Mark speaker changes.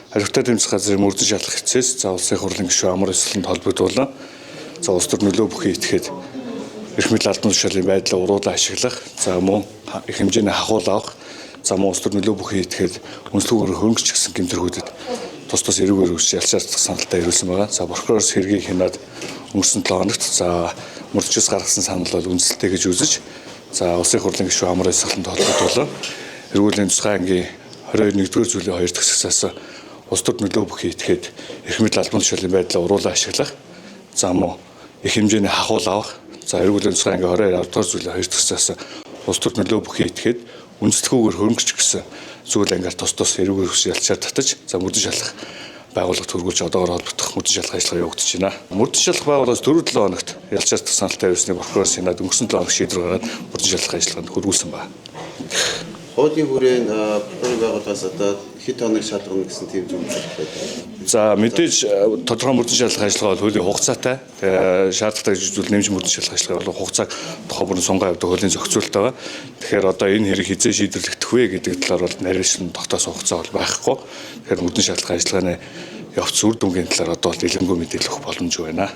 Speaker 1: Хариуцлага тэмцэх газрын мөрдөн шалгах хэцээс за улсын хурлын гишүүн амар эсрэлэнд холбогдуулан за улс төр нөлөө бүхий этгээд эрх мэдэл албан тушаалын байдлаа уруулан ашиглах за мөн их хэмжээний хахуул авах за мөн улс төр нөлөө бүхий этгээд үнэлгээгээр хөрөнгөч гэсэн гэмтэрхүүдэд тус эрүүгээр үүсч ялчаардах саналтай ирүүлсэн байгаа. За прокурорс хэргийг хянаад өнгөрсөн 7 хоногт за мөрдчөөс гаргасан санал бол үнэлэлтэй гэж үзэж за улсын хурлын гишүүн амар эсрэлэнд холбогдуулан эрүүлийн тусгай ангийн 22-р зүйлийн 2 дахь хэсгээс улс төр нөлөө бүхий этгээд эрх мэдэл албан тушаалын байдлаа уруулан ашиглах за мөн их хэмжээний хахуул авах за эрүүлийн тусгай ангийн 22-р зүйлийн 2 дахь хэсгээс улс төр нөлөө бүхий этгээд үнэлэлгүйгээр хөрөнгөч гэсэн зүйл ангаар тус эрүүгээр хүч ялчаар татаж за мөрдөн шалгах байгууллагт хөргүүлж одоогоор холбогдох мөрдөн шалгах ажиллагаа явагдаж байна. Мөрдөн шалгах байгууллагаас 4-7 хоногт ялчаардах саналтай ирсний прокурор сенат өнгөрсөн 7 хоног шийдвэр гаргаад мөрдөн шалгах ажиллагаанд хөргүүлсэн байна.
Speaker 2: Хуулийн хүрээнд прокурорын байгууллагаас одоо хэд хоног шалгана гэсэн тийм зүйл байна.
Speaker 1: За мэдээж тодорхой мөрдөн шалгах ажиллагаа бол хуулийн хугацаатай. Шаардлагатай гэж зүйл нэмж мөрдөн шалгах ажиллагаа бол хугацааг тухайн бүрэн сунгаа явуулдаг хуулийн зохицуулалт байгаа. Тэгэхээр одоо энэ хэрэг хизээ шийдвэрлэгдэх вэ гэдэг талаар бол нарийнхан тогтоосон хугацаа бол байхгүй. Тэгэхээр мөрдөн шалгах ажиллагааны явц үр дүнгийн талаар одоо бол илэмгүй мэдээлэл өгөх боломжгүй байна.